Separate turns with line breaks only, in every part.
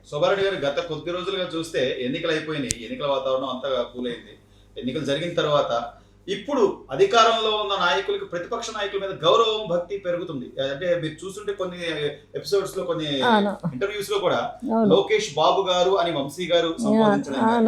శోభారెడ్డి గారు గత కొద్ది రోజులుగా చూస్తే ఎన్నికలు అయిపోయినాయి, ఎన్నికల వాతావరణం అంతా కూల్ అయింది. ఎన్నికలు జరిగిన తర్వాత ఇప్పుడు అధికారంలో ఉన్న నాయకులకి ప్రతిపక్ష నాయకుల మీద గౌరవం భక్తి పెరుగుతుంది. అంటే మీరు చూస్తుంటే కొన్ని ఎపిసోడ్స్ లో కొన్ని ఇంటర్వ్యూస్ లో కూడా లోకేష్ బాబు గారు అని వంశీ గారు సంబోధించడం,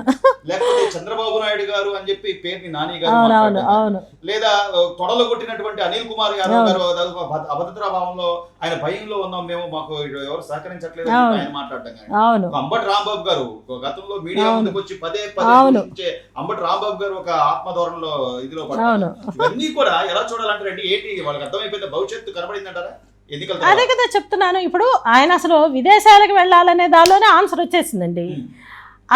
లేకపోతే చంద్రబాబు నాయుడు గారు అని చెప్పి పేరుని నాని గారు, లేదా తొడలు కొట్టినటువంటి అనిల్ కుమార్ యాదవ్ గారు అభద్రతా భావంలో ఆయన భయంలో ఉన్నాం మేము, మాకు ఎవరు సహకరించట్లేదు ఆయన మాట్లాడటం కానీ, అంబటి రాంబాబు గారు గతంలో మీడియా ముందుకు వచ్చి పదే పదే అంబటి రాంబాబు గారు ఒక ఆత్మధోరణలో ఇదిలో పడ్డారు. ఇవన్నీ కూడా ఎలా చూడాలంటారండి? ఏంటి వాళ్ళకి అర్థమైపోయింది, భవిష్యత్తు కనబడిందంటారా?
అదే కదా చెప్తున్నాను. ఇప్పుడు ఆయన అసలు విదేశాలకు వెళ్ళాలనే దానిలోనే ఆన్సర్ వచ్చేసిందండి.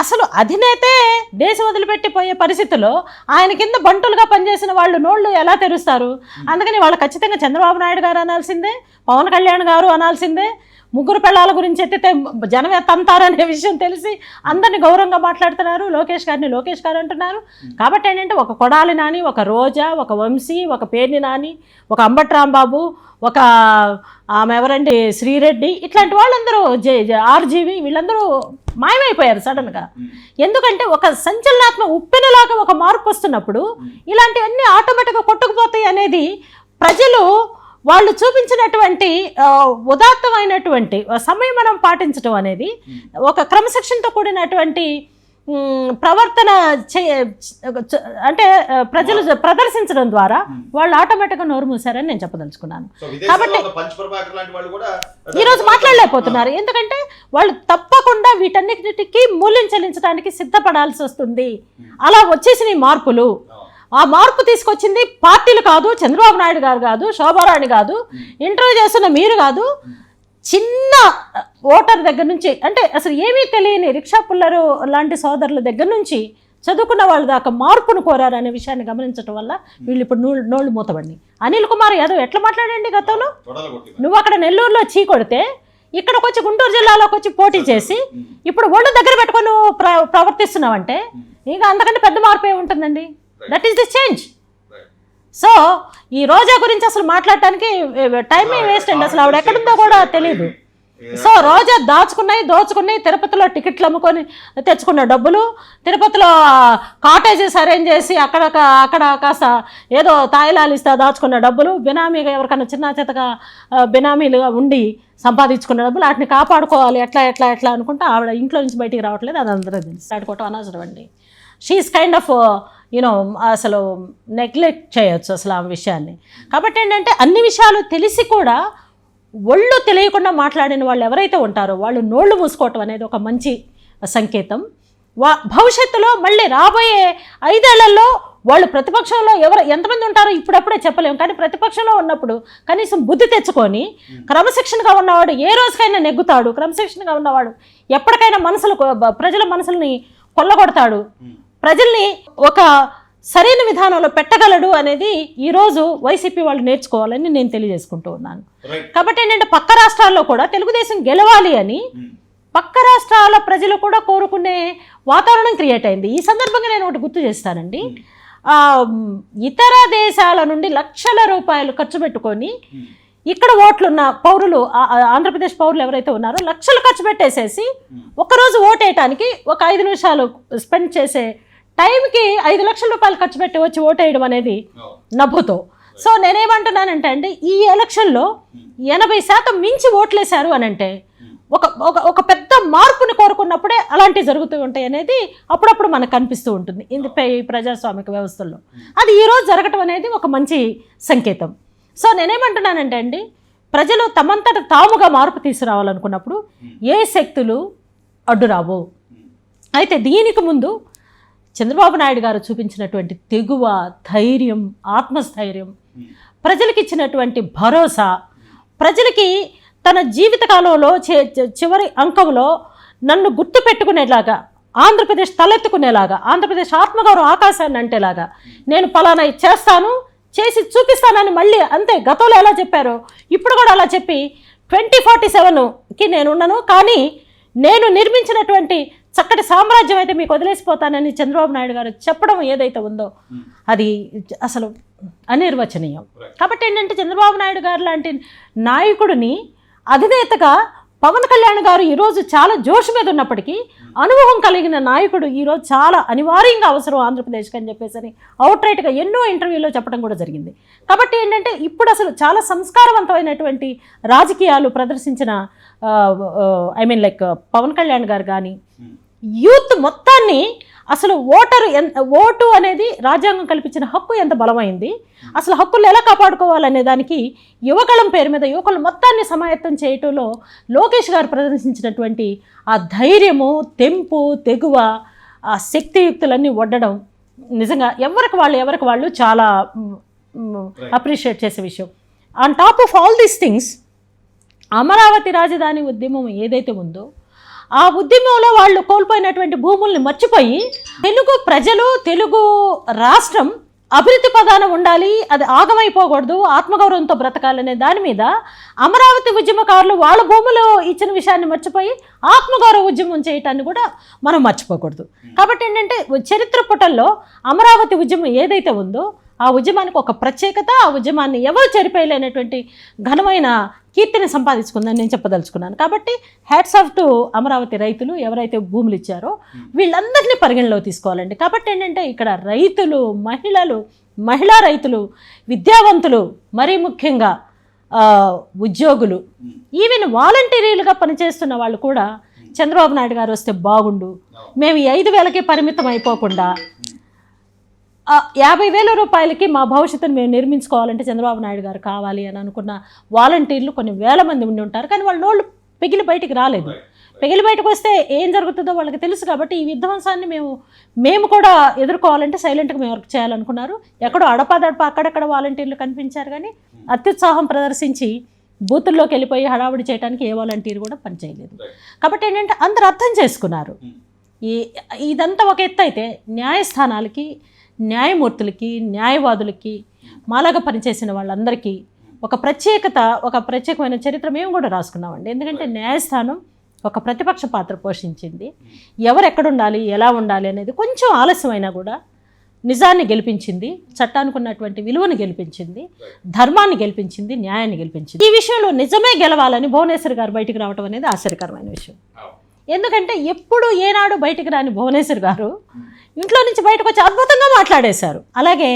అసలు అధినేతే దేశం వదిలిపెట్టిపోయే పరిస్థితుల్లో ఆయన కింద బంటులుగా పనిచేసిన వాళ్ళు నోళ్ళు ఎలా తెరుస్తారు? అందుకని వాళ్ళు ఖచ్చితంగా చంద్రబాబు నాయుడు గారు అనాల్సిందే, పవన్ కళ్యాణ్ గారు అనాల్సిందే. ముగ్గురు పిల్లల గురించి ఎత్తితే జనం తంతారనే విషయం తెలిసి అందరినీ గౌరవంగా మాట్లాడుతున్నారు. లోకేష్ గారిని లోకేష్ గారు అంటున్నారు. కాబట్టి ఏంటంటే ఒక కొడాలి నాని, ఒక రోజా, ఒక వంశీ, ఒక పేర్ని నాని, ఒక అంబటి రాంబాబు, ఒక ఆమె ఎవరండి శ్రీరెడ్డి, ఇట్లాంటి వాళ్ళందరూ ఆర్జీవి వీళ్ళందరూ మాయమైపోయారు సడన్గా. ఎందుకంటే ఒక సంచలనాత్మక ఉప్పెనలాగా ఒక మార్పు వస్తున్నప్పుడు ఇలాంటివన్నీ ఆటోమేటిక్గా కొట్టుకుపోతాయి అనేది ప్రజలు వాళ్ళు చూపించినటువంటి ఉదాత్తమైనటువంటి సంయమనం పాటించడం అనేది, ఒక క్రమశిక్షణతో కూడినటువంటి ప్రవర్తన అంటే ప్రజలు ప్రదర్శించడం ద్వారా వాళ్ళు ఆటోమేటిక్గా నోరు మూసారని నేను చెప్పదలుచుకున్నాను. కాబట్టి ఈరోజు మాట్లాడలేకపోతున్నారు. ఎందుకంటే వాళ్ళు తప్పకుండా వీటన్నిటికీ మూల్యం చెల్లించడానికి సిద్ధపడాల్సి వస్తుంది. అలా వచ్చేసిన ఈ మార్పులు, ఆ మార్పు తీసుకొచ్చింది పార్టీలు కాదు, చంద్రబాబు నాయుడు గారు కాదు, శోభారాణి కాదు, ఇంటర్వ్యూ చేస్తున్న మీరు కాదు, చిన్న ఓటర్ దగ్గర నుంచి, అంటే అసలు ఏమీ తెలియని రిక్షా పుల్లరు లాంటి సోదరుల దగ్గర నుంచి చదువుకున్న వాళ్ళ దాకా మార్పును కోరారనే విషయాన్ని గమనించడం వల్ల వీళ్ళు ఇప్పుడు నోళ్ళు మూతబడినాయి. అనిల్ కుమార్ యాదవ్ ఎట్లా మాట్లాడండి గతంలో? నువ్వు అక్కడ నెల్లూరులో చీ కొడితే ఇక్కడికి వచ్చి గుంటూరు జిల్లాలోకి వచ్చి పోటీ చేసి ఇప్పుడు ఒళ్ళు దగ్గర పెట్టుకొని నువ్వు ప్రవర్తిస్తున్నావంటే ఇంకా అంతకంటే పెద్ద మార్పు ఏమి ఉంటుందండి? That is the change. So ఈ రోజా గురించి అసలు మాట్లాడటానికి టైం వేస్ట్ అండి. అసలు ఆవిడ ఎక్కడుందో కూడా తెలియదు. సో రోజా దోచుకున్నాయి. తిరుపతిలో టికెట్లు అమ్ముకొని తెచ్చుకున్న డబ్బులు, తిరుపతిలో కాటేజెస్ అరేంజ్ చేసి అక్కడ కాస్త ఏదో తాయిలాలు ఇస్తా దాచుకున్న డబ్బులు, బినామీగా ఎవరికైనా చిన్న చేతగా బినామీలుగా ఉండి సంపాదించుకున్న డబ్బులు, వాటిని కాపాడుకోవాలి ఎట్లా అనుకుంటే ఆవిడ ఇంట్లో నుంచి బయటికి రావట్లేదు. అది అందరూ తెలుసు. ఆడుకోవటం అనవసరం అండి. షీఈస్ కైండ్ ఆఫ్ అసలు నెగ్లెక్ట్ చేయొచ్చు అసలు ఆ విషయాన్ని. కాబట్టి ఏంటంటే అన్ని విషయాలు తెలిసి కూడా ఒళ్ళు తెలియకుండా మాట్లాడిన వాళ్ళు ఎవరైతే ఉంటారో వాళ్ళు నోళ్ళు మూసుకోవటం అనేది ఒక మంచి సంకేతం. భవిష్యత్తులో మళ్ళీ రాబోయే 5 ఏళ్లలో వాళ్ళు ప్రతిపక్షంలో ఎంతమంది ఉంటారో ఇప్పుడప్పుడే చెప్పలేము. కానీ ప్రతిపక్షంలో ఉన్నప్పుడు కనీసం బుద్ధి తెచ్చుకొని క్రమశిక్షణగా ఉన్నవాడు ఏ రోజుకైనా నెగ్గుతాడు. క్రమశిక్షణగా ఉన్నవాడు ఎప్పటికైనా ప్రజల మనసుల్ని కొల్లగొడతాడు, ప్రజల్ని ఒక సరైన విధానంలో పెట్టగలడు అనేది ఈరోజు వైసీపీ వాళ్ళు నేర్చుకోవాలని నేను తెలియజేసుకుంటూ ఉన్నాను. కాబట్టి ఏంటంటే పక్క రాష్ట్రాల్లో కూడా తెలుగుదేశం గెలవాలి అని పక్క రాష్ట్రాల ప్రజలు కూడా కోరుకునే వాతావరణం క్రియేట్ అయింది. ఈ సందర్భంగా నేను ఒకటి గుర్తు చేస్తానండి. ఇతర దేశాల నుండి లక్షల రూపాయలు ఖర్చు పెట్టుకొని ఇక్కడ ఓట్లున్న పౌరులు, ఆంధ్రప్రదేశ్ పౌరులు ఎవరైతే ఉన్నారో లక్షలు ఖర్చు పెట్టేసేసి ఒకరోజు ఓటేయటానికి ఒక 5 నిమిషాలు స్పెండ్ చేసే టైంకి 5 లక్షల రూపాయలు ఖర్చు పెట్టి వచ్చి ఓటేయడం అనేది నవ్వుతో. సో నేనేమంటున్నానంటే అండి, ఈ ఎలక్షన్లో 80% మించి ఓట్లేశారు అని అంటే ఒక పెద్ద మార్పుని కోరుకున్నప్పుడే అలాంటివి జరుగుతూ ఉంటాయి అనేది అప్పుడప్పుడు మనకు కనిపిస్తూ ఉంటుంది ఈ ప్రజాస్వామిక వ్యవస్థల్లో. అది ఈరోజు జరగటం అనేది ఒక మంచి సంకేతం. సో నేనేమంటున్నానంటే అండి, ప్రజలు తమంతట తాముగా మార్పు తీసుకురావాలనుకున్నప్పుడు ఏ శక్తులు అడ్డురావు. అయితే దీనికి ముందు చంద్రబాబు నాయుడు గారు చూపించినటువంటి తెగువ, ధైర్యం, ఆత్మస్థైర్యం, ప్రజలకి ఇచ్చినటువంటి భరోసా, ప్రజలకి తన జీవితకాలంలో చివరి అంకంలో నన్ను గుర్తు పెట్టుకునేలాగా, ఆంధ్రప్రదేశ్ తలెత్తుకునేలాగా, ఆంధ్రప్రదేశ్ ఆత్మగౌరవం ఆకాశాన్ని అంటేలాగా నేను పలానా చేస్తాను, చేసి చూపిస్తానని మళ్ళీ అంతే గతంలో ఎలా చెప్పారో ఇప్పుడు కూడా అలా చెప్పి 2047కి నేను ఉన్నాను, కానీ నేను నిర్మించినటువంటి చక్కటి సామ్రాజ్యం అయితే మీకు వదిలేసిపోతానని చంద్రబాబు నాయుడు గారు చెప్పడం ఏదైతే ఉందో అది అసలు అనిర్వచనీయం. కాబట్టి ఏంటంటే చంద్రబాబు నాయుడు గారు లాంటి నాయకుడిని అధినేతగా పవన్ కళ్యాణ్ గారు ఈరోజు చాలా జోష్ మీద ఉన్నప్పటికీ అనుభవం కలిగిన నాయకుడు ఈరోజు చాలా అనివార్యంగా అవసరం ఆంధ్రప్రదేశ్కి అని చెప్పేసి అవుట్రైట్గా ఎన్నో ఇంటర్వ్యూలో చెప్పడం కూడా జరిగింది. కాబట్టి ఏంటంటే ఇప్పుడు అసలు చాలా సంస్కారవంతమైనటువంటి రాజకీయాలు ప్రదర్శించిన లైక్ పవన్ కళ్యాణ్ గారు కానీ యూత్ మొత్తాన్ని అసలు ఓటు అనేది రాజ్యాంగం కల్పించిన హక్కు ఎంత బలమైంది, అసలు హక్కులు ఎలా కాపాడుకోవాలనే దానికి యువగళం పేరు మీద యువకులు మొత్తాన్ని సమాయత్తం చేయటంలో లోకేష్ గారు ప్రదర్శించినటువంటి ఆ ధైర్యము, తెంపు, తెగువ, ఆ శక్తియుక్తులన్నీ వడ్డడం నిజంగా ఎవరికి వాళ్ళు చాలా అప్రిషియేట్ చేసే విషయం. On top of all these things Amaravati రాజధాని ఉద్యమం ఏదైతే ఉందో ఆ ఉద్యమంలో వాళ్ళు కోల్పోయినటువంటి భూముల్ని మర్చిపోయి తెలుగు ప్రజలు, తెలుగు రాష్ట్రం అభివృద్ధి పదాన ఉండాలి, అది ఆగమైపోకూడదు, ఆత్మగౌరవంతో బ్రతకాలనే దాని మీద అమరావతి ఉద్యమకారులు వాళ్ళ భూములు ఇచ్చిన విషయాన్ని మర్చిపోయి ఆత్మగౌరవ ఉద్యమం చేయటాన్ని కూడా మనం మర్చిపోకూడదు. కాబట్టి ఏంటంటే చరిత్ర పుటల్లో అమరావతి ఉద్యమం ఏదైతే ఉందో ఆ ఉద్యమానికి ఒక ప్రత్యేకత, ఆ ఉద్యమాన్ని ఎవరు చెరిపేయలేనటువంటి ఘనమైన కీర్తిని సంపాదించుకుందని నేను చెప్పదలుచుకున్నాను. కాబట్టి హ్యాట్స్ ఆఫ్ టు అమరావతి రైతులు ఎవరైతే భూములు ఇచ్చారో వీళ్ళందరినీ పరిగణలో తీసుకోవాలండి. కాబట్టి ఏంటంటే ఇక్కడ రైతులు, మహిళా రైతులు, విద్యావంతులు, మరీ ముఖ్యంగా ఉద్యోగులు, ఈవెన్ వాలంటీర్లుగా పనిచేస్తున్న వాళ్ళు కూడా చంద్రబాబు నాయుడు గారు వస్తే బాగుండు, మేము ఈ 5,000కే పరిమితం అయిపోకుండా 50,000 రూపాయలకి మా భవిష్యత్తును మేము నిర్మించుకోవాలంటే చంద్రబాబు నాయుడు గారు కావాలి అని అనుకున్న వాలంటీర్లు కొన్ని వేల మంది ఉండి ఉంటారు. కానీ వాళ్ళ నోళ్ళు పెగిలి బయటికి రాలేదు. పెగిలి బయటకు వస్తే ఏం జరుగుతుందో వాళ్ళకి తెలుసు. కాబట్టి ఈ విధ్వంసాన్ని మేము కూడా ఎదుర్కోవాలంటే సైలెంట్గా మేము వర్క్ చేయాలనుకున్నారు. ఎక్కడో అడపాదడప అక్కడక్కడ వాలంటీర్లు కనిపించారు, కానీ అత్యుత్సాహం ప్రదర్శించి బూతుల్లోకి వెళ్ళిపోయి హడావుడి చేయడానికి ఏ వాలంటీర్ కూడా పనిచేయలేదు. కాబట్టి ఏంటంటే అందరూ అర్థం చేసుకున్నారు. ఇదంతా ఒక ఎత్తు అయితే న్యాయస్థానాలకి, న్యాయమూర్తులకి, న్యాయవాదులకి, మాలాగా పనిచేసిన వాళ్ళందరికీ ఒక ప్రత్యేకమైన చరిత్ర మేము కూడా రాసుకున్నామండి. ఎందుకంటే న్యాయస్థానం ఒక ప్రతిపక్ష పాత్ర పోషించింది. ఎవరు ఎక్కడుండాలి, ఎలా ఉండాలి అనేది కొంచెం ఆలస్యమైనా కూడా నిజాన్ని గెలిపించింది, చట్టానికి ఉన్నటువంటి విలువను గెలిపించింది, ధర్మాన్ని గెలిపించింది, న్యాయాన్ని గెలిపించింది. ఈ విషయంలో నిజమే గెలవాలని భువనేశ్వర్ గారు బయటికి రావడం అనేది ఆశ్చర్యకరమైన విషయం. ఎందుకంటే ఎప్పుడు ఏనాడు బయటికి రాని భువనేశ్వర్ గారు ఇంట్లో నుంచి బయటకు వచ్చి అద్భుతంగా మాట్లాడేశారు. అలాగే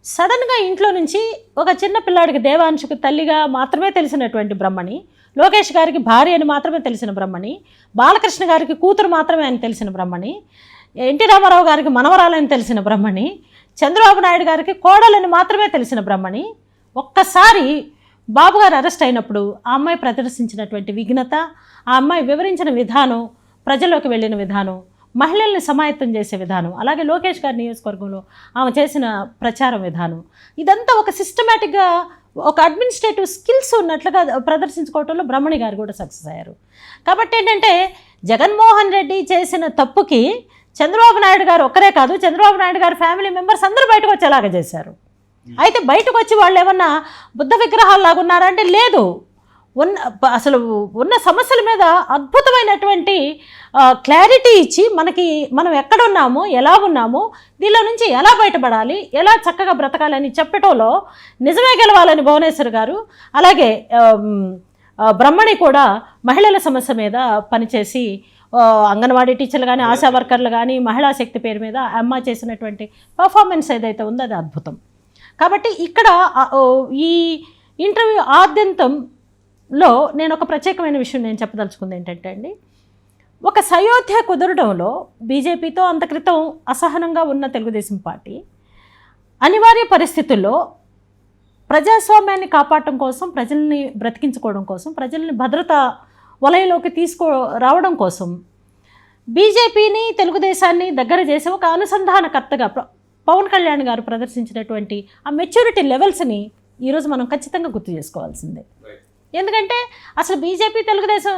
సడన్గా ఇంట్లో నుంచి ఒక చిన్న పిల్లాడికి, దేవాంశుకి తల్లిగా మాత్రమే తెలిసినటువంటి బ్రహ్మణి, లోకేష్ గారికి భార్య అని మాత్రమే తెలిసిన బ్రహ్మణి, బాలకృష్ణ గారికి కూతురు మాత్రమే అని తెలిసిన బ్రహ్మణి, ఎన్టీ రామారావు గారికి మనవరాలని తెలిసిన బ్రహ్మణి, చంద్రబాబు నాయుడు గారికి కోడలని మాత్రమే తెలిసిన బ్రహ్మణి, ఒక్కసారి బాబు గారు అరెస్ట్ అయినప్పుడు ఆ అమ్మాయి ప్రదర్శించినటువంటి విఘ్నత, ఆ అమ్మాయి వివరించిన విధానం, ప్రజల్లోకి వెళ్ళిన విధానం, మహిళల్ని సమాయత్తం చేసే విధానం, అలాగే లోకేష్ గారి నియోజకవర్గంలో ఆమె చేసిన ప్రచారం విధానం, ఇదంతా ఒక సిస్టమేటిక్గా ఒక అడ్మినిస్ట్రేటివ్ స్కిల్స్ ఉన్నట్లుగా ప్రదర్శించుకోవడంలో బ్రహ్మణి గారు కూడా సక్సెస్ అయ్యారు. కాబట్టి ఏంటంటే జగన్మోహన్ రెడ్డి చేసిన తప్పుకి చంద్రబాబు నాయుడు గారు ఒక్కరే కాదు, చంద్రబాబు నాయుడు గారు ఫ్యామిలీ మెంబర్స్ అందరూ బయటకు వచ్చేలాగా చేశారు. అయితే బయటకు వచ్చి వాళ్ళు ఏమన్నా బుద్ధ విగ్రహాల్లాగా ఉన్నారంటే లేదు, అసలు ఉన్న సమస్యల మీద అద్భుతమైనటువంటి క్లారిటీ ఇచ్చి మనం ఎక్కడున్నాము, ఎలా ఉన్నాము, దీనిలో నుంచి ఎలా బయటపడాలి, ఎలా చక్కగా బ్రతకాలని చెప్పటంలో నిజమే గెలవాలని భువనేశ్వర్ గారు, అలాగే బ్రహ్మణి కూడా మహిళల సమస్య మీద పనిచేసి అంగన్వాడీ టీచర్లు కానీ, ఆశా వర్కర్లు కానీ, మహిళా శక్తి పేరు మీద అమ్మ చేసినటువంటి పర్ఫార్మెన్స్ ఏదైతే ఉందో అది అద్భుతం. కాబట్టి ఇక్కడ ఈ ఇంటర్వ్యూ ఆద్యంతంలో నేను ఒక ప్రత్యేకమైన విషయం నేను చెప్పదలుచుకుంది ఏంటంటే అండి, ఒక సయోధ్య కుదరడంలో బీజేపీతో అంత క్రితం అసహనంగా ఉన్న తెలుగుదేశం పార్టీ అనివార్య పరిస్థితుల్లో ప్రజాస్వామ్యాన్ని కాపాడటం కోసం, ప్రజల్ని బ్రతికించుకోవడం కోసం, ప్రజల్ని భద్రతా వలయంలోకి రావడం కోసం బీజేపీని, తెలుగుదేశాన్ని దగ్గర చేసే ఒక అనుసంధానకర్తగా పవన్ కళ్యాణ్ గారు ప్రదర్శించినటువంటి ఆ మెచ్యూరిటీ లెవెల్స్ని ఈరోజు మనం ఖచ్చితంగా గుర్తు చేసుకోవాల్సిందే. ఎందుకంటే అసలు బీజేపీ తెలుగుదేశం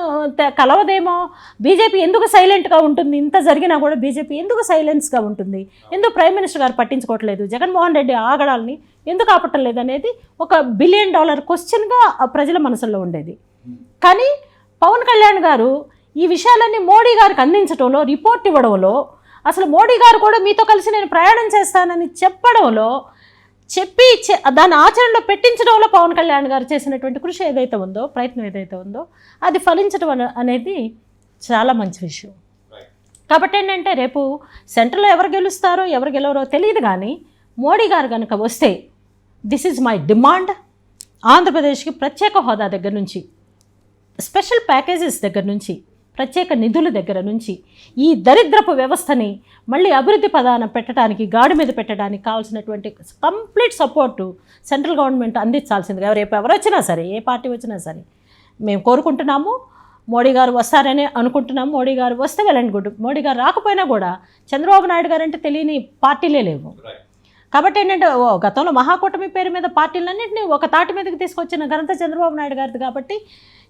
కలవదేమో, బీజేపీ ఎందుకు సైలెంట్గా ఉంటుంది, ఇంత జరిగినా కూడా బీజేపీ ఎందుకు సైలెన్స్గా ఉంటుంది, ఎందుకు ప్రైమ్ మినిస్టర్ గారు పట్టించుకోవట్లేదు, జగన్మోహన్ రెడ్డి ఆగడాలని ఎందుకు ఆపటం లేదు అనేది ఒక $1 బిలియన్ క్వశ్చన్గా ప్రజల మనసులో ఉండేది. కానీ పవన్ కళ్యాణ్ గారు ఈ విషయాలన్నీ మోడీ గారికి అందించడంలో, రిపోర్ట్ ఇవ్వడంలో, అసలు మోడీ గారు కూడా మీతో కలిసి నేను ప్రయాణం చేస్తానని చెప్పడంలో చెప్పి దాన్ని ఆచరణలో పెట్టించడంలో పవన్ కళ్యాణ్ గారు చేసినటువంటి కృషి ఏదైతే ఉందో, ప్రయత్నం ఏదైతే ఉందో, అది ఫలించడం అనేది చాలా మంచి విషయం. కాబట్టి ఏంటంటే రేపు సెంట్రల్లో ఎవరు గెలుస్తారో ఎవరు గెలవరో తెలియదు, కానీ మోడీ గారు కనుక వస్తే దిస్ ఈజ్ మై డిమాండ్. ఆంధ్రప్రదేశ్కి ప్రత్యేక హోదా దగ్గర నుంచి, స్పెషల్ ప్యాకేజెస్ దగ్గర నుంచి, ప్రత్యేక నిధుల దగ్గర నుంచి ఈ దరిద్రపు వ్యవస్థని మళ్ళీ అభివృద్ధి పదాన పెట్టడానికి, గాడి మీద పెట్టడానికి కావాల్సినటువంటి కంప్లీట్ సపోర్టు సెంట్రల్ గవర్నమెంట్ అందించాల్సిందిగా రేపు ఎవరు వచ్చినా సరే, ఏ పార్టీ వచ్చినా సరే మేము కోరుకుంటున్నాము. మోడీ గారు వస్తారని అనుకుంటున్నాము. మోడీ గారు వస్తే వెల్ అండ్ గుడ్. మోడీ గారు రాకపోయినా కూడా చంద్రబాబు నాయుడు గారు అంటే తెలియని పార్టీలే లేవు. కాబట్టి ఏంటంటే గతంలో మహాకూటమి పేరు మీద పార్టీలన్నింటినీ ఒక తాటి మీదకి తీసుకొచ్చిన ఘనత చంద్రబాబు నాయుడు గారిది. కాబట్టి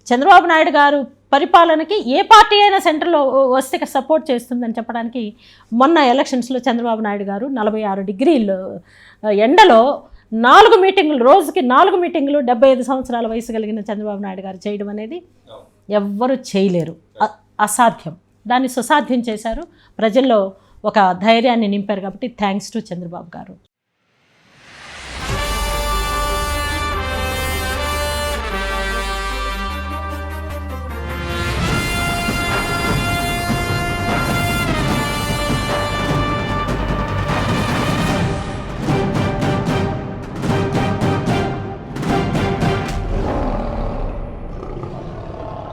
చంద్రబాబు నాయుడు గారు పరిపాలనకి ఏ పార్టీ అయినా సెంట్రల్లో వస్తే సపోర్ట్ చేస్తుందని చెప్పడానికి మొన్న ఎలక్షన్స్లో చంద్రబాబు నాయుడు గారు 46 డిగ్రీలు ఎండలో 4 మీటింగులు, రోజుకి 4 మీటింగులు 75 సంవత్సరాల వయసు కలిగిన చంద్రబాబు నాయుడు గారు చేయడం అనేది ఎవ్వరూ చేయలేరు, అసాధ్యం. దాన్ని సుసాధ్యం చేశారు, ప్రజల్లో ఒక ధైర్యాన్ని నింపారు. కాబట్టి థ్యాంక్స్ టు చంద్రబాబు గారు.